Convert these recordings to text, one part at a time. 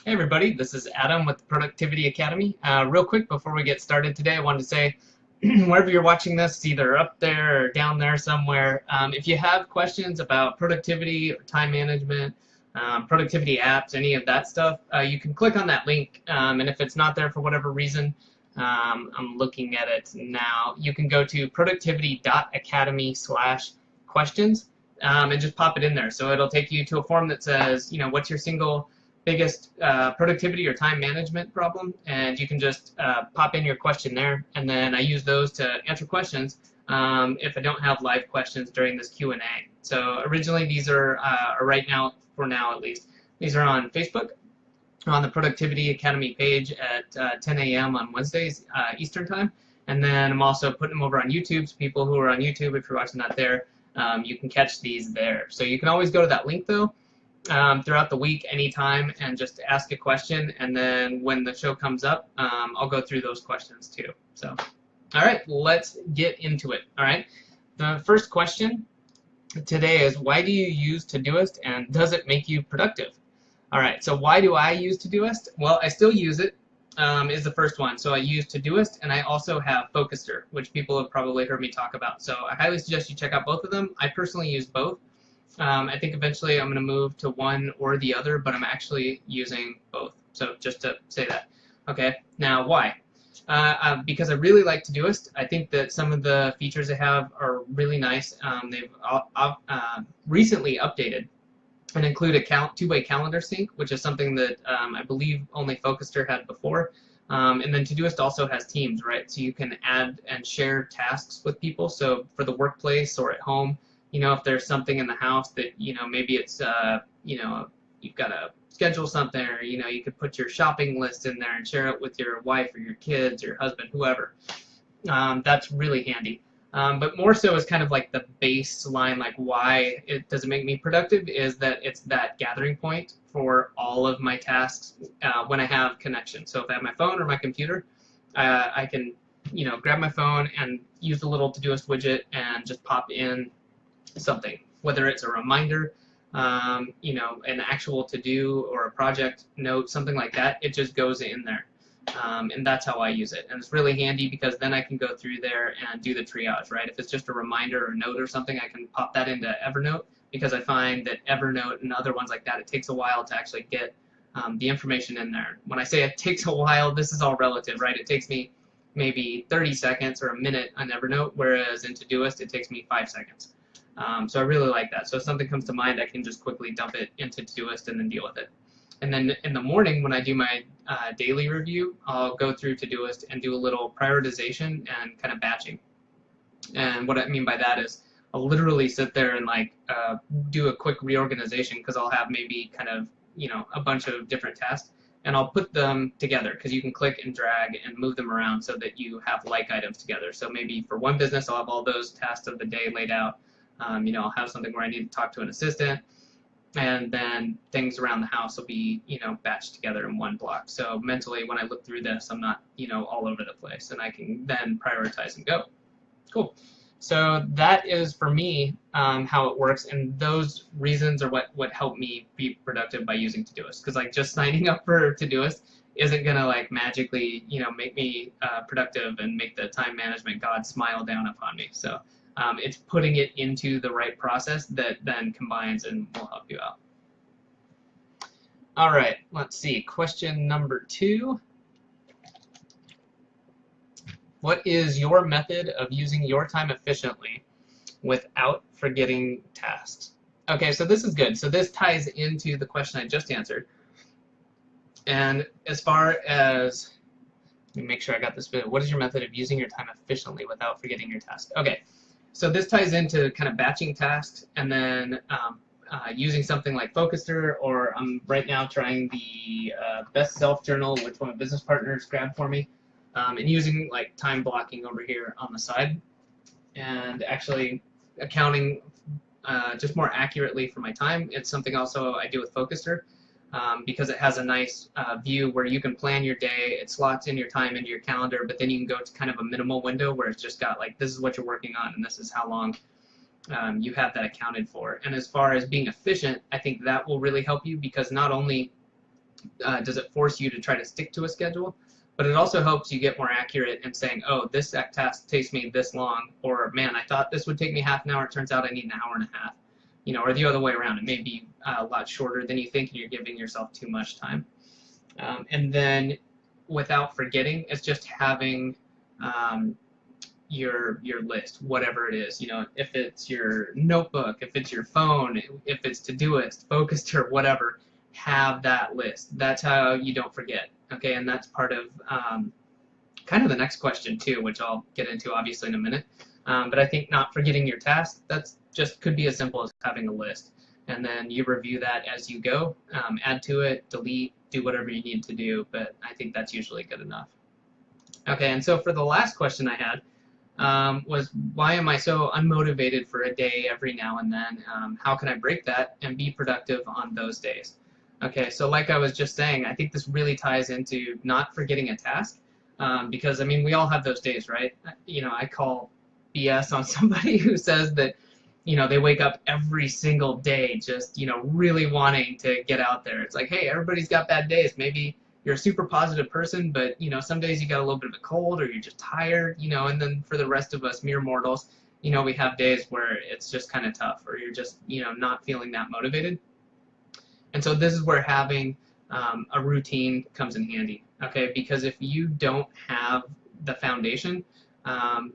Hey everybody, this is Adam with the Productivity Academy. Real quick before we get started today, I wanted to say wherever you're watching this, either up there or down there somewhere, if you have questions about productivity or time management, productivity apps, any of that stuff, you can click on that link, and if it's not there for whatever reason, I'm looking at it now, you can go to productivity.academy/questions and just pop it in there. So it'll take you to a form that says, what's your single biggest productivity or time management problem, and you can just pop in your question there, and then I use those to answer questions if I don't have live questions during this Q&A. So originally these are right now, for now at least, these are on Facebook, on the Productivity Academy page at 10 a.m. on Wednesdays Eastern Time, and then I'm also putting them over on YouTube, so people who are on YouTube, if you're watching that there, you can catch these there. So you can always go to that link though, throughout the week anytime and just ask a question, and then when the show comes up I'll go through those questions too. So alright, let's get into it. Alright, the first question today is, why do you use Todoist and does it make you productive? Alright, so why do I use Todoist? Well, I still use it, is the first one. So I use Todoist, and I also have Focuster, which people have probably heard me talk about. So I highly suggest you check out both of them. I personally use both. I think eventually I'm going to move to one or the other, but I'm actually using both. So just to say that. Okay, now why? Because I really like Todoist. I think that some of the features they have are really nice. They've recently updated and include a two-way calendar sync, which is something that I believe only Focuster had before. And then Todoist also has teams, right? So you can add and share tasks with people. So for the workplace or at home, if there's something in the house that, maybe it's, you've got to schedule something, or, you could put your shopping list in there and share it with your wife or your kids or your husband, whoever. That's really handy. But more so is kind of like the baseline, like why it doesn't make me productive, is that it's that gathering point for all of my tasks when I have connection. So if I have my phone or my computer, I can, grab my phone and use the little Todoist widget and just pop in something, whether it's a reminder, an actual to-do or a project note, something like that. It just goes in there, and that's how I use it. And it's really handy because then I can go through there and do the triage, right? If it's just a reminder or note or something, I can pop that into Evernote, because I find that Evernote and other ones like that, it takes a while to actually get the information in there. When I say it takes a while, this is all relative, right? It takes me maybe 30 seconds or a minute on Evernote, whereas in Todoist it takes me 5 seconds. So I really like that. So if something comes to mind, I can just quickly dump it into Todoist and then deal with it. And then in the morning, when I do my daily review, I'll go through Todoist and do a little prioritization and kind of batching. And what I mean by that is I'll literally sit there and do a quick reorganization, because I'll have maybe kind of, a bunch of different tasks, and I'll put them together, because you can click and drag and move them around so that you have like items together. So maybe for one business, I'll have all those tasks of the day laid out. I'll have something where I need to talk to an assistant, and then things around the house will be, batched together in one block. So mentally, when I look through this, I'm not, all over the place, and I can then prioritize and go. Cool. So that is, for me, how it works, and those reasons are what help me be productive by using Todoist. Because just signing up for Todoist isn't gonna magically, make me productive and make the time management god smile down upon me. So it's putting it into the right process that then combines and will help you out. All right, let's see. Question number 2. What is your method of using your time efficiently without forgetting tasks? Okay, so this is good. So this ties into the question I just answered. And as far as, let me make sure I got this bit. What is your method of using your time efficiently without forgetting your tasks? Okay. So this ties into kind of batching tasks, and then using something like Focuster, or I'm right now trying the Best Self Journal, which one of my business partners grabbed for me, and using time blocking over here on the side, and actually accounting just more accurately for my time. It's something also I do with Focuster, because it has a nice view where you can plan your day. It slots in your time into your calendar, but then you can go to kind of a minimal window where it's just got this is what you're working on, and this is how long you have that accounted for. And as far as being efficient, I think that will really help you, because not only does it force you to try to stick to a schedule, but it also helps you get more accurate in saying, oh, this task takes me this long, or man, I thought this would take me half an hour, it turns out I need an hour and a half, or the other way around. It may be a lot shorter than you think and you're giving yourself too much time. And then without forgetting, it's just having your list, whatever it is, if it's your notebook, if it's your phone, if it's Todoist, Focused, or whatever, have that list. That's how you don't forget. Okay, and that's part of kind of the next question too, which I'll get into obviously in a minute. But I think not forgetting your tasks, that's just could be as simple as having a list. And then you review that as you go, add to it, delete, do whatever you need to do, but I think that's usually good enough. Okay, and so for the last question I had was, why am I so unmotivated for a day every now and then? How can I break that and be productive on those days? Okay, so like I was just saying, I think this really ties into not forgetting a task, because, I mean, we all have those days, right? I call BS on somebody who says that, they wake up every single day just, really wanting to get out there. It's like, hey, everybody's got bad days. Maybe you're a super positive person, but, some days you got a little bit of a cold or you're just tired, and then for the rest of us mere mortals, we have days where it's just kind of tough or you're just, not feeling that motivated. And so this is where having a routine comes in handy, okay? Because if you don't have the foundation,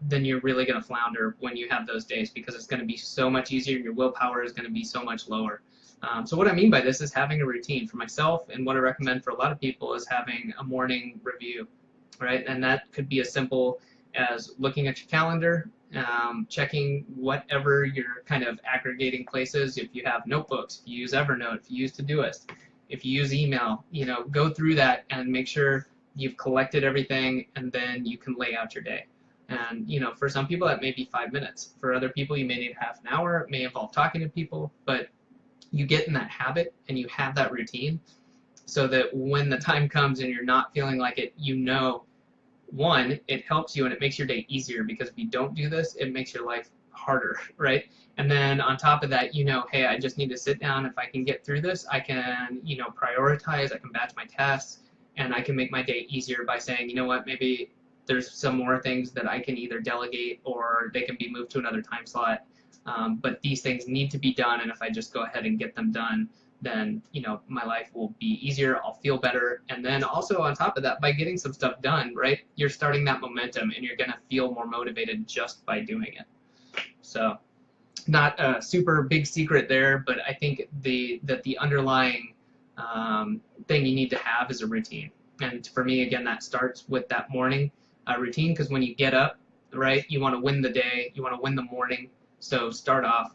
then you're really going to flounder when you have those days, because it's going to be so much easier. Your willpower is going to be so much lower. So what I mean by this is having a routine. For myself, and what I recommend for a lot of people, is having a morning review, right? And that could be as simple as looking at your calendar, checking whatever your kind of aggregating places. If you have notebooks, if you use Evernote, if you use Todoist, if you use email, go through that and make sure you've collected everything, and then you can lay out your day. And, for some people that may be 5 minutes. For other people, you may need half an hour. It may involve talking to people, but you get in that habit and you have that routine so that when the time comes and you're not feeling like it, one, it helps you and it makes your day easier, because if you don't do this, it makes your life harder, right? And then on top of that, hey, I just need to sit down. If I can get through this, I can, prioritize, I can batch my tasks, and I can make my day easier by saying, you know what, maybe there's some more things that I can either delegate or they can be moved to another time slot. But these things need to be done, and if I just go ahead and get them done, then my life will be easier, I'll feel better. And then also on top of that, by getting some stuff done, right, you're starting that momentum and you're gonna feel more motivated just by doing it. So not a super big secret there, but I think that the underlying thing you need to have is a routine. And for me, again, that starts with that morning routine, because when you get up, right, you want to win the day, you want to win the morning. So start off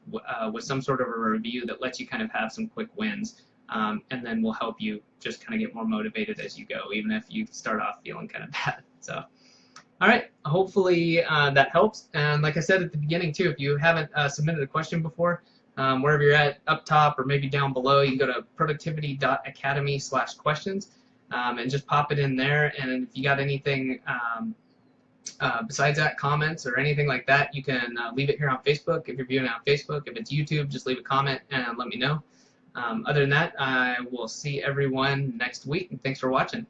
with some sort of a review that lets you kind of have some quick wins, and then will help you just kind of get more motivated as you go, even if you start off feeling kind of bad. So, all right, hopefully that helps. And like I said at the beginning too, if you haven't submitted a question before, wherever you're at, up top or maybe down below, you can go to productivity.academy/questions and just pop it in there. And if you got anything besides that, comments or anything like that, you can leave it here on Facebook. If you're viewing it on Facebook, if it's YouTube, just leave a comment and let me know. Other than that, I will see everyone next week, and thanks for watching.